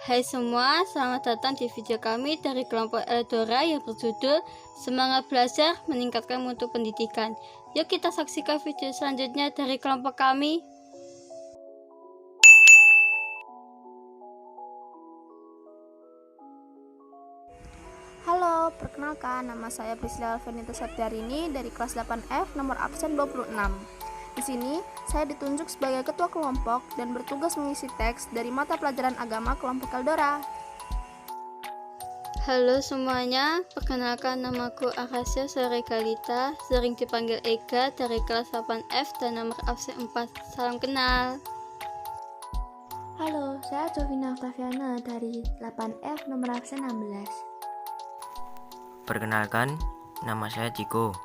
Hai semua, selamat datang di video kami dari kelompok Eldora yang berjudul Semangat Belajar Meningkatkan Mutu Pendidikan. Yuk kita saksikan video selanjutnya dari kelompok kami. Halo, perkenalkan nama saya Priscilla Alvenita Septiarini dari kelas 8F nomor absen 26. Di sini, saya ditunjuk sebagai ketua kelompok dan bertugas mengisi teks dari mata pelajaran agama kelompok Eldora. Halo semuanya, perkenalkan namaku Akasia Soregalita, sering dipanggil Ega dari kelas 8F dan nomor absen 4. Salam kenal. Halo, saya Jovina Octaviana dari 8F nomor absen 16. Perkenalkan, nama saya Ciko.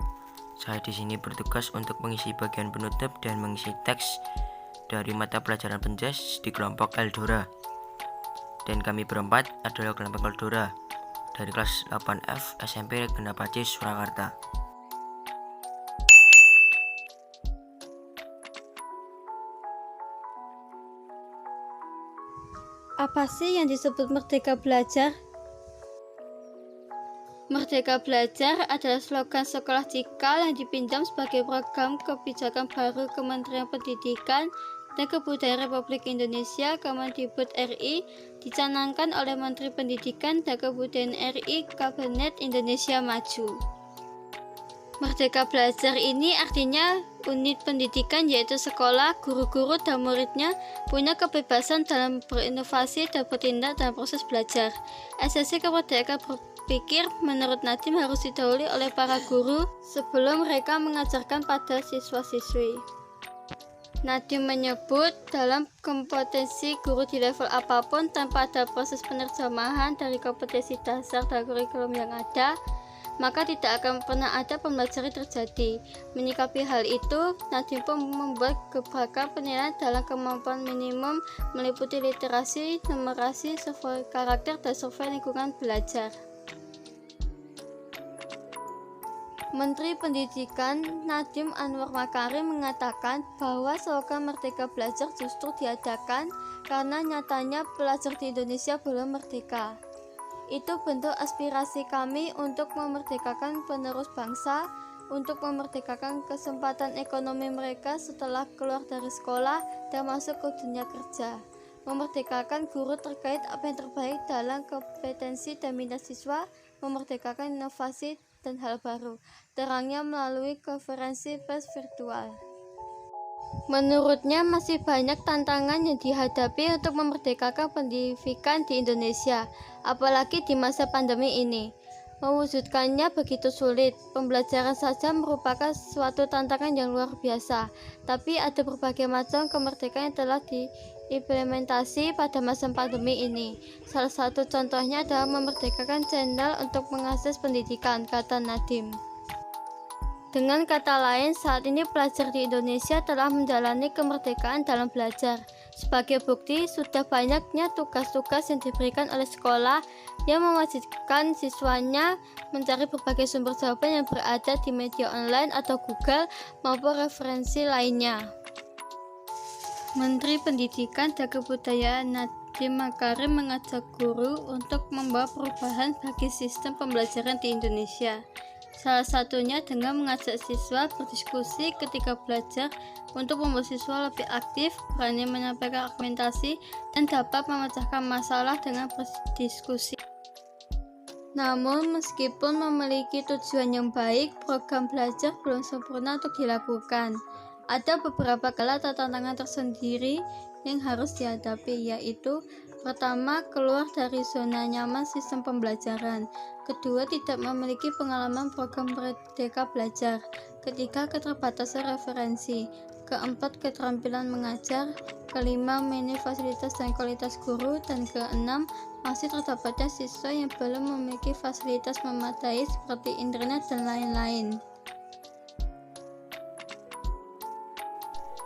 Saya di sini bertugas untuk mengisi bagian penutup dan mengisi teks dari mata pelajaran penjas di kelompok Eldora. Dan kami berempat adalah kelompok Eldora dari kelas 8F SMP Regina Pacis, Surakarta. Apa sih yang disebut Merdeka Belajar? Merdeka Belajar adalah slogan sekolah cikal yang dipinjam sebagai program kebijakan baru Kementerian Pendidikan dan Kebudayaan Republik Indonesia Kemendikbud RI, dicanangkan oleh Menteri Pendidikan dan Kebudayaan RI Kabinet Indonesia Maju. Merdeka Belajar ini artinya unit pendidikan, yaitu sekolah, guru-guru, dan muridnya punya kebebasan dalam berinovasi dan bertindak dalam proses belajar. Esensi kemerdekaan berpikir menurut Nadiem harus didahului oleh para guru sebelum mereka mengajarkan pada siswa-siswi. Nadiem menyebut dalam kompetensi guru di level apapun tanpa ada proses penerjemahan dari kompetensi dasar dan kurikulum yang ada, maka tidak akan pernah ada pembelajaran terjadi. Menyikapi hal itu, Nadiem pun membuat gebrakan penilaian dalam kemampuan minimum meliputi literasi, numerasi, survei karakter, dan survei lingkungan belajar. Menteri Pendidikan Nadiem Anwar Makarim mengatakan bahwa slogan Merdeka Belajar justru diadakan karena nyatanya pelajar di Indonesia belum merdeka. Itu bentuk aspirasi kami untuk memerdekakan penerus bangsa, untuk memerdekakan kesempatan ekonomi mereka setelah keluar dari sekolah dan masuk ke dunia kerja. Memerdekakan guru terkait apa yang terbaik dalam kompetensi dan minat siswa, memerdekakan inovasi dan hal baru, terangnya melalui konferensi pers virtual. Menurutnya masih banyak tantangan yang dihadapi untuk memerdekakan pendidikan di Indonesia, apalagi di masa pandemi ini. Mewujudkannya begitu sulit, pembelajaran saja merupakan suatu tantangan yang luar biasa, tapi ada berbagai macam kemerdekaan yang telah diimplementasi pada masa pandemi ini. Salah satu contohnya adalah memerdekakan channel untuk mengakses pendidikan, kata Nadiem. Dengan kata lain, saat ini pelajar di Indonesia telah menjalani kemerdekaan dalam belajar. Sebagai bukti, sudah banyaknya tugas-tugas yang diberikan oleh sekolah yang mewajibkan siswanya mencari berbagai sumber jawaban yang berada di media online atau Google maupun referensi lainnya. Menteri Pendidikan dan Kebudayaan Nadiem Makarim mengajak guru untuk membawa perubahan bagi sistem pembelajaran di Indonesia. Salah satunya dengan mengajak siswa berdiskusi ketika belajar untuk membuat siswa lebih aktif, berani menyampaikan argumentasi, dan dapat memecahkan masalah dengan berdiskusi. Namun, meskipun memiliki tujuan yang baik, program belajar belum sempurna untuk dilakukan. Ada beberapa tantangan tersendiri yang harus dihadapi, yaitu pertama, keluar dari zona nyaman sistem pembelajaran. Kedua, tidak memiliki pengalaman program Merdeka Belajar. Ketiga, keterbatasan referensi. Keempat, keterampilan mengajar. Kelima, minim fasilitas dan kualitas guru. Dan keenam, masih terdapatnya siswa yang belum memiliki fasilitas memadai seperti internet dan lain-lain.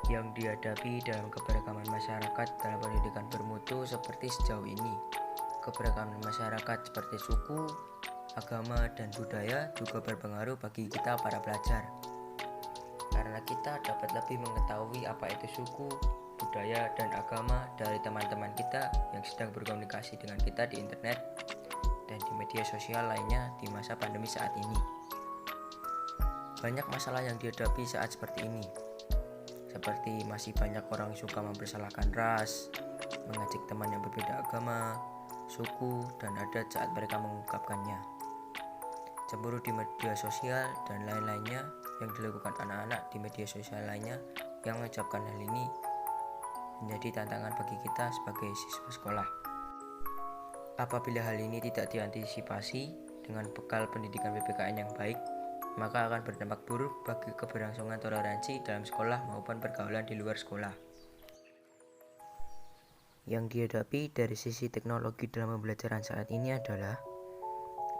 Yang dihadapi dalam keberagaman masyarakat dalam pendidikan bermutu seperti sejauh ini. Keberagaman masyarakat seperti suku, agama, dan budaya juga berpengaruh bagi kita para pelajar. Karena kita dapat lebih mengetahui apa itu suku, budaya, dan agama dari teman-teman kita yang sedang berkomunikasi dengan kita di internet dan di media sosial lainnya di masa pandemi saat ini. Banyak masalah yang dihadapi saat seperti ini, seperti masih banyak orang suka mempersalahkan ras, mengajak teman yang berbeda agama, suku, dan adat saat mereka mengungkapkannya. Cemburu di media sosial dan lain-lainnya yang dilakukan anak-anak di media sosial lainnya yang mengucapkan hal ini menjadi tantangan bagi kita sebagai siswa sekolah. Apabila hal ini tidak diantisipasi dengan bekal pendidikan PPKN yang baik, maka akan berdampak buruk bagi keberlangsungan toleransi dalam sekolah maupun pergaulan di luar sekolah. Yang dihadapi dari sisi teknologi dalam pembelajaran saat ini adalah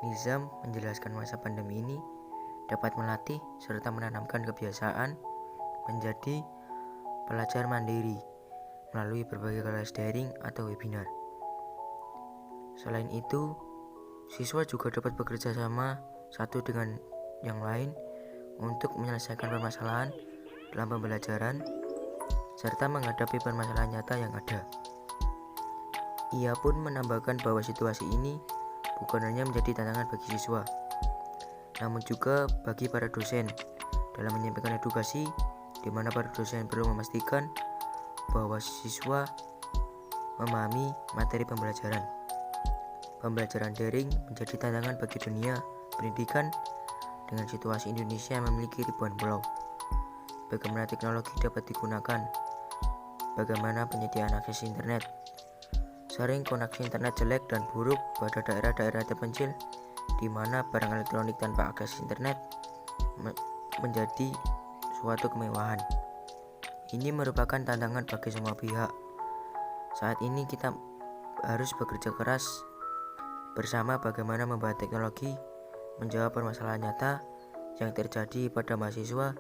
Nizam menjelaskan masa pandemi ini dapat melatih serta menanamkan kebiasaan menjadi pelajar mandiri melalui berbagai kelas daring atau webinar. Selain itu, siswa juga dapat bekerja sama satu dengan yang lain untuk menyelesaikan permasalahan dalam pembelajaran serta menghadapi permasalahan nyata yang ada. Ia pun menambahkan bahwa situasi ini bukan hanya menjadi tantangan bagi siswa, namun juga bagi para dosen dalam menyampaikan edukasi, di mana para dosen perlu memastikan bahwa siswa memahami materi pembelajaran. Pembelajaran daring menjadi tantangan bagi dunia pendidikan dengan situasi Indonesia yang memiliki ribuan pulau. Bagaimana teknologi dapat digunakan? Bagaimana penyediaan akses internet? Sering koneksi internet jelek dan buruk pada daerah-daerah terpencil di mana barang elektronik tanpa akses internet menjadi suatu kemewahan. Ini merupakan tantangan bagi semua pihak. Saat ini kita harus bekerja keras bersama bagaimana membuat teknologi menjawab permasalahan nyata yang terjadi pada mahasiswa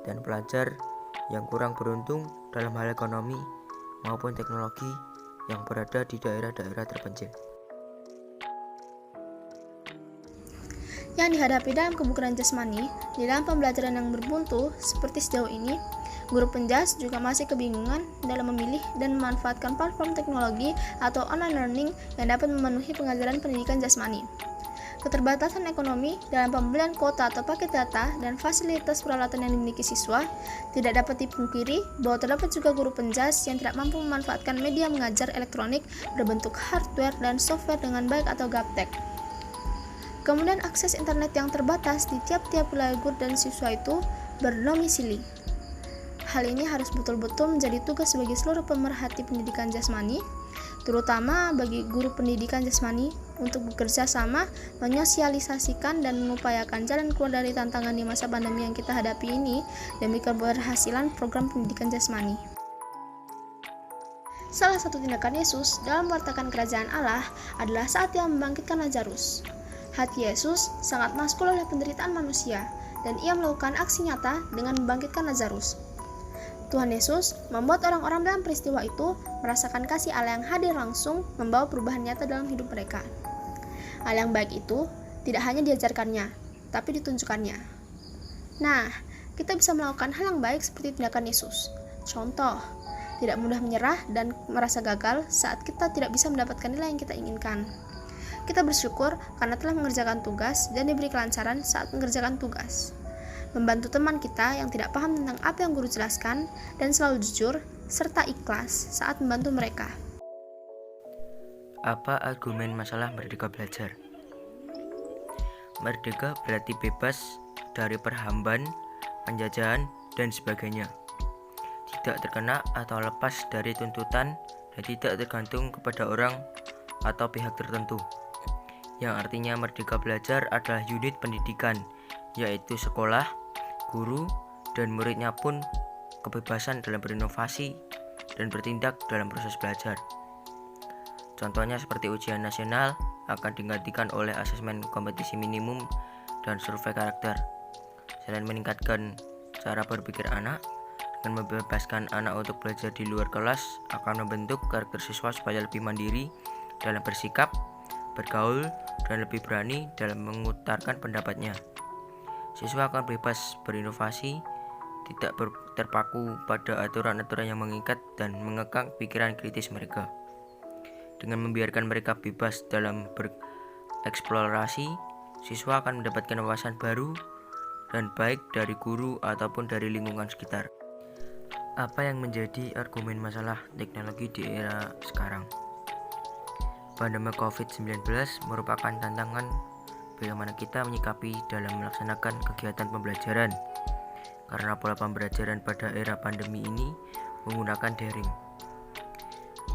dan pelajar yang kurang beruntung dalam hal ekonomi maupun teknologi yang berada di daerah-daerah terpencil. Yang dihadapi dalam kebugaran jasmani di dalam pembelajaran yang berbuntu seperti sejauh ini, guru penjas juga masih kebingungan dalam memilih dan memanfaatkan platform teknologi atau online learning yang dapat memenuhi pengajaran pendidikan jasmani. Keterbatasan ekonomi dalam pembelian kuota atau paket data dan fasilitas peralatan yang dimiliki siswa tidak dapat dipungkiri bahwa terdapat juga guru penjas yang tidak mampu memanfaatkan media mengajar elektronik berbentuk hardware dan software dengan baik atau gaptek. Kemudian akses internet yang terbatas di tiap-tiap wilayah guru dan siswa itu berdomisili. Hal ini harus betul-betul menjadi tugas bagi seluruh pemerhati pendidikan jasmani, terutama bagi guru pendidikan jasmani untuk bekerja sama menyosialisasikan dan mengupayakan jalan keluar dari tantangan di masa pandemi yang kita hadapi ini demi keberhasilan program pendidikan jasmani. Salah satu tindakan Yesus dalam mewartakan kerajaan Allah adalah saat Ia membangkitkan Lazarus. Hati Yesus sangat maskul oleh penderitaan manusia, dan Ia melakukan aksi nyata dengan membangkitkan Lazarus. Tuhan Yesus membuat orang-orang dalam peristiwa itu merasakan kasih Allah yang hadir langsung membawa perubahan nyata dalam hidup mereka. Hal yang baik itu tidak hanya diajarkannya, tapi ditunjukkannya. Nah, kita bisa melakukan hal yang baik seperti tindakan Yesus. Contoh, tidak mudah menyerah dan merasa gagal saat kita tidak bisa mendapatkan nilai yang kita inginkan. Kita bersyukur karena telah mengerjakan tugas dan diberi kelancaran saat mengerjakan tugas. Membantu teman kita yang tidak paham tentang apa yang guru jelaskan dan selalu jujur serta ikhlas saat membantu mereka. Apa argumen masalah merdeka belajar? Merdeka berarti bebas dari perhambaan, penjajahan, dan sebagainya. Tidak terkena atau lepas dari tuntutan dan tidak tergantung kepada orang atau pihak tertentu. Yang artinya merdeka belajar adalah unit pendidikan, yaitu sekolah, guru, dan muridnya pun kebebasan dalam berinovasi dan bertindak dalam proses belajar. Contohnya seperti ujian nasional akan digantikan oleh asesmen kompetisi minimum dan survei karakter. Selain meningkatkan cara berpikir anak, dengan membebaskan anak untuk belajar di luar kelas akan membentuk karakter siswa supaya lebih mandiri dalam bersikap, bergaul, dan lebih berani dalam mengutarakan pendapatnya. Siswa akan bebas berinovasi tidak terpaku pada aturan-aturan yang mengikat dan mengekang pikiran kritis mereka. Dengan membiarkan mereka bebas dalam bereksplorasi, siswa akan mendapatkan wawasan baru dan baik dari guru ataupun dari lingkungan sekitar. Apa yang menjadi argumen masalah teknologi di era sekarang? Pandemi COVID-19 merupakan tantangan bagaimana kita menyikapi dalam melaksanakan kegiatan pembelajaran, karena pola pembelajaran pada era pandemi ini menggunakan daring.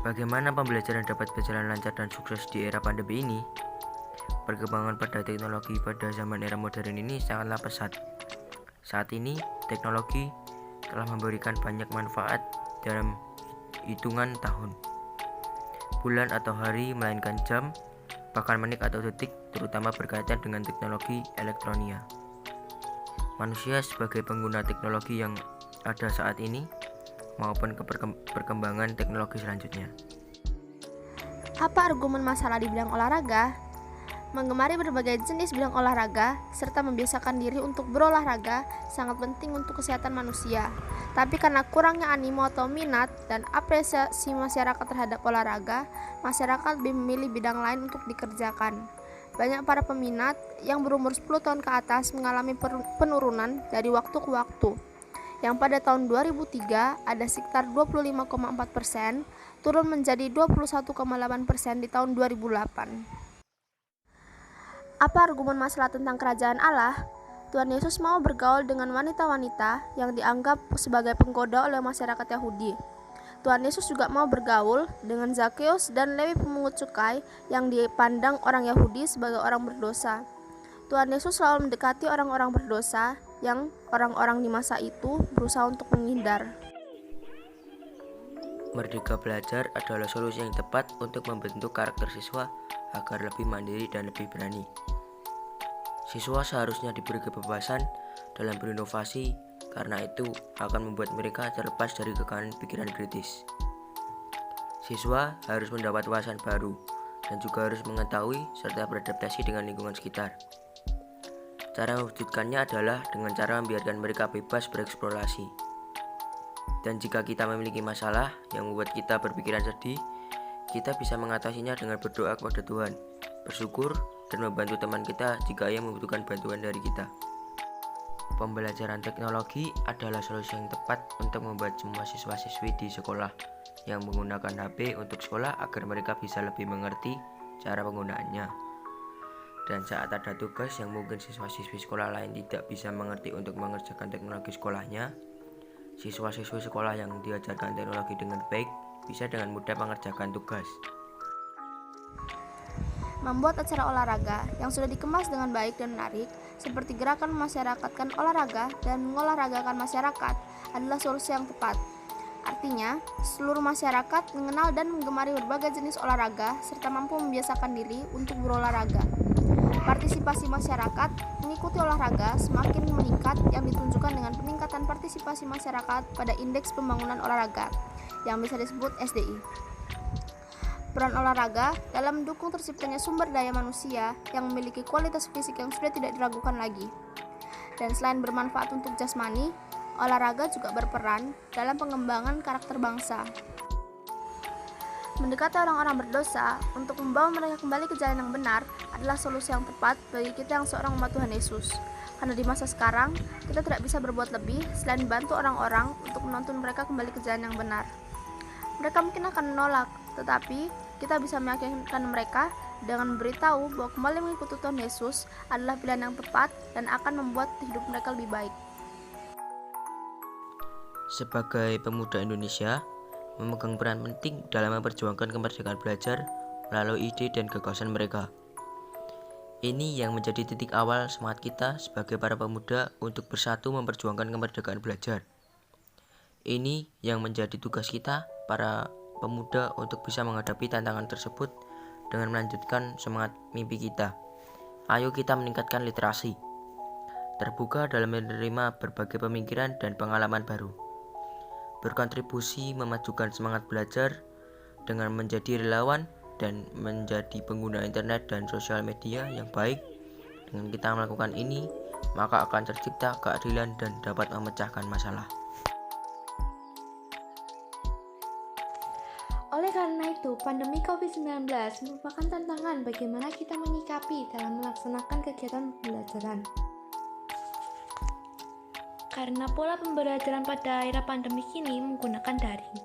Bagaimana pembelajaran dapat berjalan lancar dan sukses di era pandemi ini? Perkembangan pada teknologi pada zaman era modern ini sangatlah pesat. Saat ini, teknologi telah memberikan banyak manfaat dalam hitungan tahun, bulan atau hari, melainkan jam, bahkan menit atau detik, terutama berkaitan dengan teknologi elektronia. Manusia sebagai pengguna teknologi yang ada saat ini maupun perkembangan teknologi selanjutnya. Apa argumen masalah di bidang olahraga? Mengemari berbagai jenis bidang olahraga serta membiasakan diri untuk berolahraga sangat penting untuk kesehatan manusia. Tapi karena kurangnya animo atau minat dan apresiasi masyarakat terhadap olahraga, masyarakat lebih memilih bidang lain untuk dikerjakan. Banyak para peminat yang berumur 10 tahun ke atas mengalami penurunan dari waktu ke waktu. Yang pada tahun 2003 ada sekitar 25,4%, turun menjadi 21,8% di tahun 2008. Apa argumen masalah tentang kerajaan Allah? Tuhan Yesus mau bergaul dengan wanita-wanita yang dianggap sebagai penggoda oleh masyarakat Yahudi. Tuhan Yesus juga mau bergaul dengan Zakheus dan Lewi pemungut cukai yang dipandang orang Yahudi sebagai orang berdosa. Tuhan Yesus selalu mendekati orang-orang berdosa yang orang-orang di masa itu berusaha untuk menghindar. Merdeka belajar adalah solusi yang tepat untuk membentuk karakter siswa agar lebih mandiri dan lebih berani. Siswa seharusnya diberi kebebasan dalam berinovasi, karena itu akan membuat mereka terlepas dari kekanan pikiran kritis. Siswa harus mendapat wawasan baru dan juga harus mengetahui serta beradaptasi dengan lingkungan sekitar. Cara mewujudkannya adalah dengan cara membiarkan mereka bebas bereksplorasi. Dan jika kita memiliki masalah yang membuat kita berpikiran sedih, kita bisa mengatasinya dengan berdoa kepada Tuhan, bersyukur, dan membantu teman kita jika ia membutuhkan bantuan dari kita. Pembelajaran teknologi adalah solusi yang tepat untuk membuat semua siswa-siswi di sekolah yang menggunakan HP untuk sekolah agar mereka bisa lebih mengerti cara penggunaannya. Dan saat ada tugas yang mungkin siswa-siswi sekolah lain tidak bisa mengerti untuk mengerjakan teknologi sekolahnya, siswa-siswi sekolah yang diajarkan teknologi dengan baik bisa dengan mudah mengerjakan tugas. Membuat acara olahraga yang sudah dikemas dengan baik dan menarik, seperti gerakan memasyarakatkan olahraga dan mengolahragakan masyarakat, adalah solusi yang tepat. Artinya, seluruh masyarakat mengenal dan menggemari berbagai jenis olahraga serta mampu membiasakan diri untuk berolahraga. Partisipasi masyarakat mengikuti olahraga semakin meningkat yang ditunjukkan dengan peningkatan partisipasi masyarakat pada Indeks Pembangunan Olahraga yang bisa disebut SDI. Peran olahraga dalam mendukung terciptanya sumber daya manusia yang memiliki kualitas fisik yang sudah tidak diragukan lagi. Dan selain bermanfaat untuk jasmani, olahraga juga berperan dalam pengembangan karakter bangsa. Mendekati orang-orang berdosa untuk membawa mereka kembali ke jalan yang benar adalah solusi yang tepat bagi kita yang seorang umat Tuhan Yesus. Karena di masa sekarang, kita tidak bisa berbuat lebih selain bantu orang-orang untuk menuntun mereka kembali ke jalan yang benar. Mereka mungkin akan menolak, tetapi kita bisa meyakinkan mereka dengan memberitahu bahwa kembali mengikuti Tuhan Yesus adalah pilihan yang tepat dan akan membuat hidup mereka lebih baik. Sebagai pemuda Indonesia, memegang peran penting dalam memperjuangkan kemerdekaan belajar melalui ide dan gagasan mereka. Ini yang menjadi titik awal semangat kita sebagai para pemuda untuk bersatu memperjuangkan kemerdekaan belajar. Ini yang menjadi tugas kita, para pemuda, untuk bisa menghadapi tantangan tersebut dengan melanjutkan semangat mimpi kita. Ayo kita meningkatkan literasi, terbuka dalam menerima berbagai pemikiran dan pengalaman baru, berkontribusi memajukan semangat belajar dengan menjadi relawan dan menjadi pengguna internet dan sosial media yang baik. Dengan kita melakukan ini, maka akan tercipta keadilan dan dapat memecahkan masalah. Oleh karena itu, pandemi COVID-19 merupakan tantangan bagaimana kita menyikapi dalam melaksanakan kegiatan pembelajaran. Karena pola pembelajaran pada era pandemi ini menggunakan daring.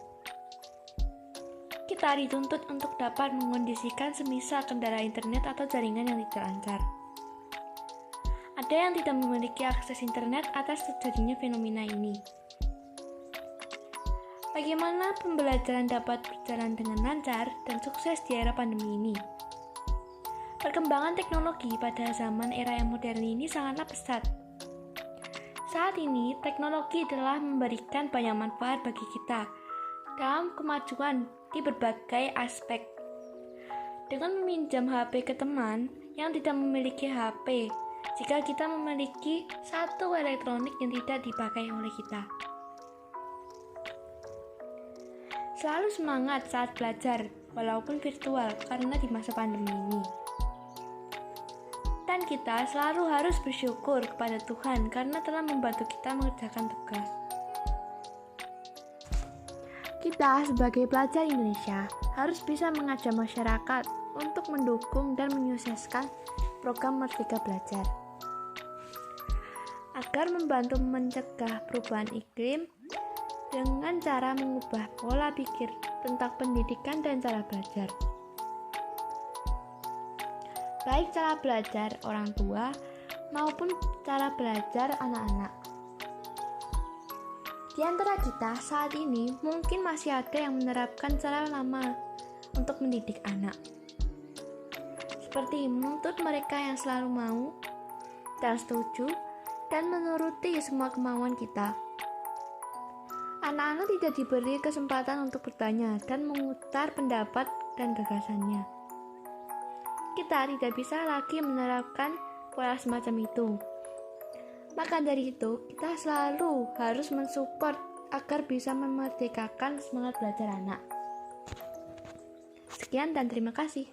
Kita dituntut untuk dapat mengondisikan semisal kendala internet atau jaringan yang tidak lancar. Ada yang tidak memiliki akses internet atas terjadinya fenomena ini. Bagaimana pembelajaran dapat berjalan dengan lancar dan sukses di era pandemi ini? Perkembangan teknologi pada zaman era yang modern ini sangatlah pesat. Saat ini, teknologi telah memberikan banyak manfaat bagi kita dalam kemajuan di berbagai aspek. Dengan meminjam HP ke teman yang tidak memiliki HP, jika kita memiliki satu elektronik yang tidak dipakai oleh kita. Selalu semangat saat belajar, walaupun virtual karena di masa pandemi ini. Dan kita selalu harus bersyukur kepada Tuhan karena telah membantu kita mengerjakan tugas. Kita sebagai pelajar Indonesia harus bisa mengajak masyarakat untuk mendukung dan menyukseskan program Merdeka Belajar agar membantu mencegah perubahan iklim dengan cara mengubah pola pikir tentang pendidikan dan cara belajar. Baik cara belajar orang tua maupun cara belajar anak-anak. Di antara kita saat ini mungkin masih ada yang menerapkan cara lama untuk mendidik anak. Seperti menuntut mereka yang selalu mau dan setuju dan menuruti semua kemauan kita. Anak-anak tidak diberi kesempatan untuk bertanya dan memutar pendapat dan gagasannya. Kita tidak bisa lagi menerapkan pola semacam itu. Maka dari itu, kita selalu harus mensupport agar bisa memerdekakan semangat belajar anak. Sekian dan terima kasih.